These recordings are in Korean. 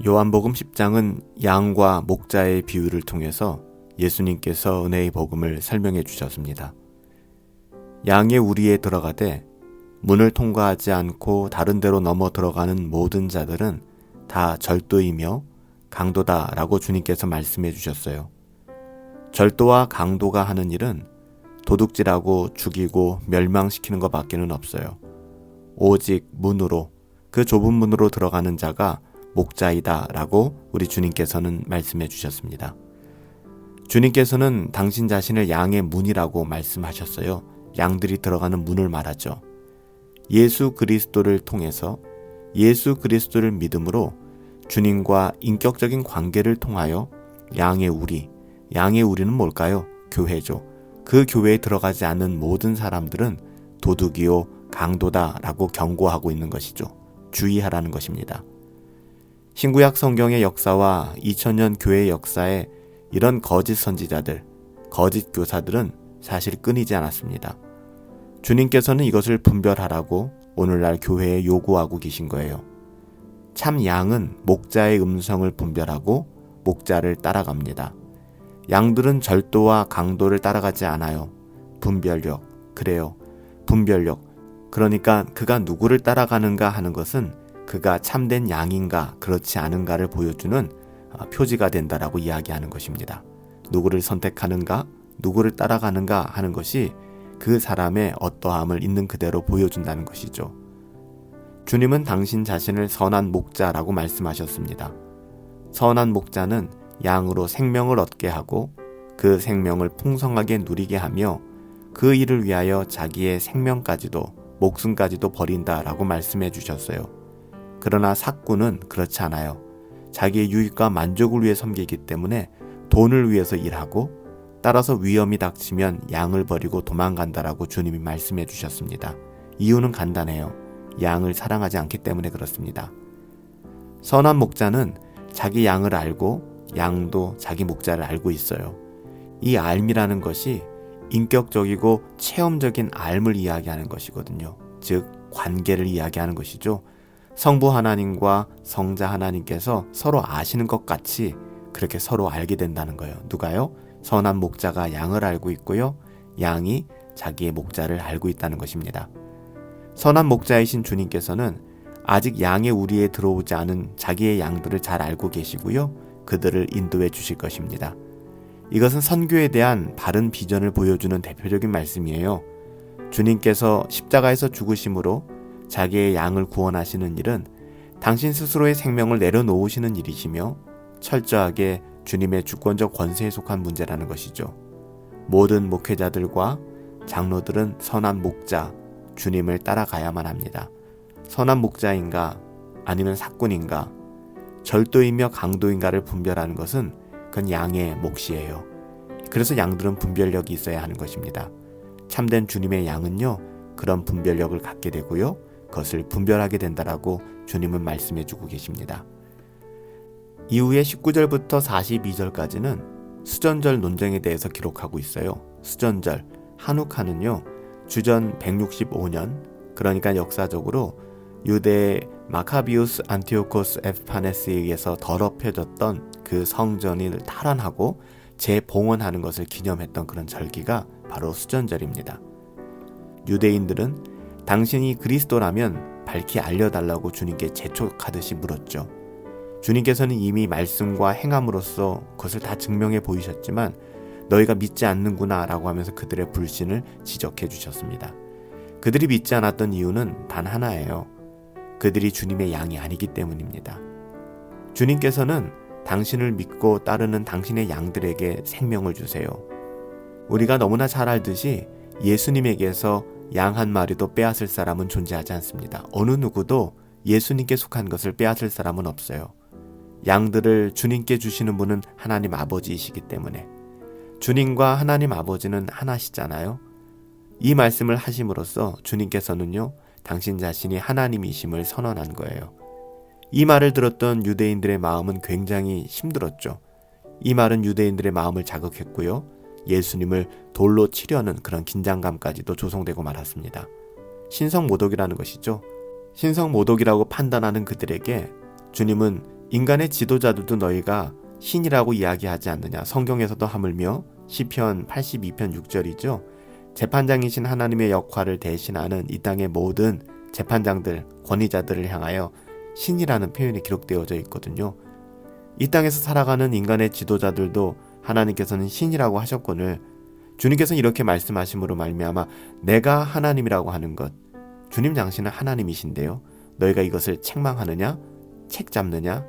요한복음 10장은 양과 목자의 비유를 통해서 예수님께서 은혜의 복음을 설명해 주셨습니다. 양의 우리에 들어가되 문을 통과하지 않고 다른 데로 넘어 들어가는 모든 자들은 다 절도이며 강도다라고 주님께서 말씀해 주셨어요. 절도와 강도가 하는 일은 도둑질하고 죽이고 멸망시키는 것밖에는 없어요. 오직 문으로, 그 좁은 문으로 들어가는 자가 목자이다 라고 우리 주님께서는 말씀해 주셨습니다. 주님께서는 당신 자신을 양의 문이라고 말씀하셨어요. 양들이 들어가는 문을 말하죠. 예수 그리스도를 통해서 예수 그리스도를 믿음으로 주님과 인격적인 관계를 통하여 양의 우리는 뭘까요? 교회죠. 그 교회에 들어가지 않는 모든 사람들은 도둑이요 강도다라고 경고하고 있는 것이죠. 주의하라는 것입니다. 신구약 성경의 역사와 2000년 교회의 역사에 이런 거짓 선지자들, 거짓 교사들은 사실 끊이지 않았습니다. 주님께서는 이것을 분별하라고 오늘날 교회에 요구하고 계신 거예요. 참 양은 목자의 음성을 분별하고 목자를 따라갑니다. 양들은 절도와 강도를 따라가지 않아요. 분별력, 그래요. 분별력. 그러니까 그가 누구를 따라가는가 하는 것은 그가 참된 양인가 그렇지 않은가를 보여주는 표지가 된다라고 이야기하는 것입니다. 누구를 선택하는가, 누구를 따라가는가 하는 것이 그 사람의 어떠함을 있는 그대로 보여준다는 것이죠. 주님은 당신 자신을 선한 목자라고 말씀하셨습니다. 선한 목자는 양으로 생명을 얻게 하고 그 생명을 풍성하게 누리게 하며 그 일을 위하여 자기의 생명까지도 목숨까지도 버린다라고 말씀해 주셨어요. 그러나 삭구는 그렇지 않아요. 자기의 유익과 만족을 위해 섬기기 때문에 돈을 위해서 일하고 따라서 위험이 닥치면 양을 버리고 도망간다라고 주님이 말씀해 주셨습니다. 이유는 간단해요. 양을 사랑하지 않기 때문에 그렇습니다. 선한 목자는 자기 양을 알고 양도 자기 목자를 알고 있어요. 이 알미라는 것이 인격적이고 체험적인 알을 이야기하는 것이거든요. 즉 관계를 이야기하는 것이죠. 성부 하나님과 성자 하나님께서 서로 아시는 것 같이 그렇게 서로 알게 된다는 거예요. 누가요? 선한 목자가 양을 알고 있고요. 양이 자기의 목자를 알고 있다는 것입니다. 선한 목자이신 주님께서는 아직 양의 우리에 들어오지 않은 자기의 양들을 잘 알고 계시고요. 그들을 인도해 주실 것입니다. 이것은 선교에 대한 바른 비전을 보여주는 대표적인 말씀이에요. 주님께서 십자가에서 죽으심으로 자기의 양을 구원하시는 일은 당신 스스로의 생명을 내려놓으시는 일이시며 철저하게 주님의 주권적 권세에 속한 문제라는 것이죠. 모든 목회자들과 장로들은 선한 목자, 주님을 따라가야만 합니다. 선한 목자인가 아니면 삭군인가, 절도이며 강도인가를 분별하는 것은 그건 양의 몫이에요. 그래서 양들은 분별력이 있어야 하는 것입니다. 참된 주님의 양은요, 그런 분별력을 갖게 되고요. 그것을 분별하게 된다라고 주님은 말씀해 주고 계십니다. 이후에 19절부터 42절까지는 수전절 논쟁에 대해서 기록하고 있어요. 수전절, 한우카는요, 주전 165년, 그러니까 역사적으로 유대의 마카비우스 안티오코스 에프파네스에 의해서 더럽혀졌던 그 성전을 탈환하고 재봉헌하는 것을 기념했던 그런 절기가 바로 수전절입니다. 유대인들은 당신이 그리스도라면 밝히 알려달라고 주님께 재촉하듯이 물었죠. 주님께서는 이미 말씀과 행함으로써 그것을 다 증명해 보이셨지만 너희가 믿지 않는구나 라고 하면서 그들의 불신을 지적해 주셨습니다. 그들이 믿지 않았던 이유는 단 하나예요. 그들이 주님의 양이 아니기 때문입니다. 주님께서는 당신을 믿고 따르는 당신의 양들에게 생명을 주세요. 우리가 너무나 잘 알듯이 예수님에게서 양 한 마리도 빼앗을 사람은 존재하지 않습니다. 어느 누구도 예수님께 속한 것을 빼앗을 사람은 없어요. 양들을 주님께 주시는 분은 하나님 아버지이시기 때문에 주님과 하나님 아버지는 하나시잖아요. 이 말씀을 하심으로써 주님께서는요, 당신 자신이 하나님이심을 선언한 거예요. 이 말을 들었던 유대인들의 마음은 굉장히 힘들었죠. 이 말은 유대인들의 마음을 자극했고요. 예수님을 돌로 치려는 그런 긴장감까지도 조성되고 말았습니다. 신성모독이라는 것이죠. 신성모독이라고 판단하는 그들에게 주님은 인간의 지도자들도 너희가 신이라고 이야기하지 않느냐. 성경에서도 하물며 시편 82편 6절이죠. 재판장이신 하나님의 역할을 대신하는 이 땅의 모든 재판장들, 권위자들을 향하여 신이라는 표현이 기록되어져 있거든요. 이 땅에서 살아가는 인간의 지도자들도 하나님께서는 신이라고 하셨거늘 주님께서는 이렇게 말씀하심으로 말미암아 내가 하나님이라고 하는 것, 주님 당신은 하나님이신데요. 너희가 이것을 책망하느냐? 책 잡느냐?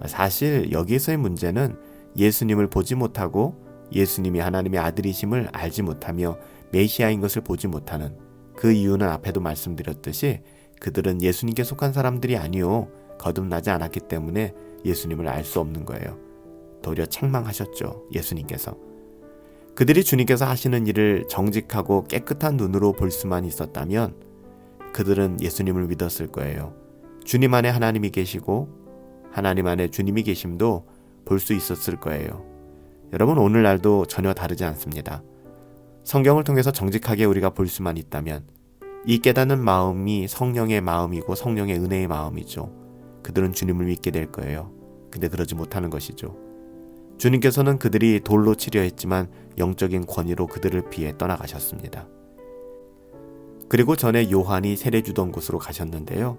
사실 여기에서의 문제는 예수님을 보지 못하고 예수님이 하나님의 아들이심을 알지 못하며 메시아인 것을 보지 못하는 그 이유는 앞에도 말씀드렸듯이 그들은 예수님께 속한 사람들이 아니요 거듭나지 않았기 때문에 예수님을 알 수 없는 거예요. 도리어 책망하셨죠. 예수님께서. 그들이 주님께서 하시는 일을 정직하고 깨끗한 눈으로 볼 수만 있었다면 그들은 예수님을 믿었을 거예요. 주님 안에 하나님이 계시고 하나님 안에 주님이 계심도 볼 수 있었을 거예요. 여러분, 오늘날도 전혀 다르지 않습니다. 성경을 통해서 정직하게 우리가 볼 수만 있다면 이 깨닫는 마음이 성령의 마음이고 성령의 은혜의 마음이죠. 그들은 주님을 믿게 될 거예요. 근데 그러지 못하는 것이죠. 주님께서는 그들이 돌로 치려 했지만 영적인 권위로 그들을 피해 떠나가셨습니다. 그리고 전에 요한이 세례 주던 곳으로 가셨는데요.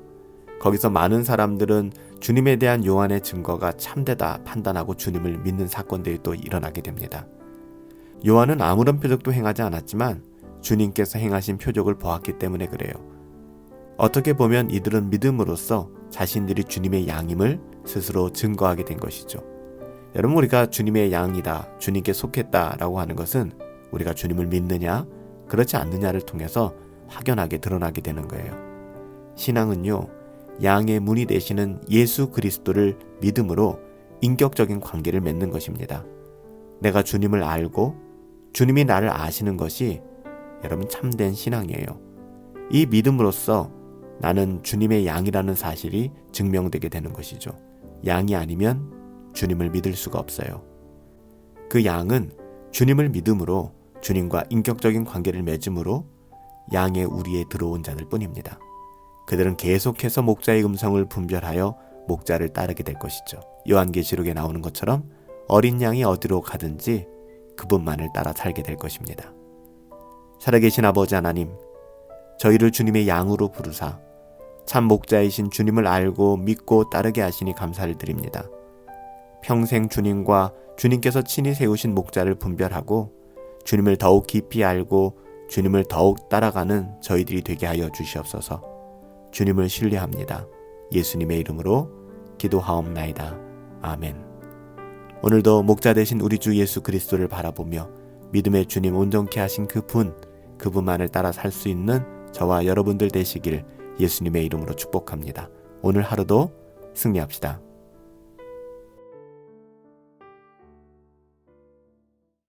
거기서 많은 사람들은 주님에 대한 요한의 증거가 참되다 판단하고 주님을 믿는 사건들이 또 일어나게 됩니다. 요한은 아무런 표적도 행하지 않았지만 주님께서 행하신 표적을 보았기 때문에 그래요. 어떻게 보면 이들은 믿음으로써 자신들이 주님의 양임을 스스로 증거하게 된 것이죠. 여러분, 우리가 주님의 양이다, 주님께 속했다라고 하는 것은 우리가 주님을 믿느냐, 그렇지 않느냐를 통해서 확연하게 드러나게 되는 거예요. 신앙은요, 양의 문이 되시는 예수 그리스도를 믿음으로 인격적인 관계를 맺는 것입니다. 내가 주님을 알고 주님이 나를 아시는 것이 여러분 참된 신앙이에요. 이 믿음으로써 나는 주님의 양이라는 사실이 증명되게 되는 것이죠. 양이 아니면 주님을 믿을 수가 없어요. 그 양은 주님을 믿음으로 주님과 인격적인 관계를 맺음으로 양의 우리에 들어온 자들 뿐입니다. 그들은 계속해서 목자의 음성을 분별하여 목자를 따르게 될 것이죠. 요한계시록에 나오는 것처럼 어린 양이 어디로 가든지 그분만을 따라 살게 될 것입니다. 살아계신 아버지 하나님, 저희를 주님의 양으로 부르사 참 목자이신 주님을 알고 믿고 따르게 하시니 감사를 드립니다. 평생 주님과 주님께서 친히 세우신 목자를 분별하고 주님을 더욱 깊이 알고 주님을 더욱 따라가는 저희들이 되게 하여 주시옵소서. 주님을 신뢰합니다. 예수님의 이름으로 기도하옵나이다. 아멘. 오늘도 목자 되신 우리 주 예수 그리스도를 바라보며 믿음의 주님 온전케 하신 그분만을 따라 살 수 있는 저와 여러분들 되시길 예수님의 이름으로 축복합니다. 오늘 하루도 승리합시다.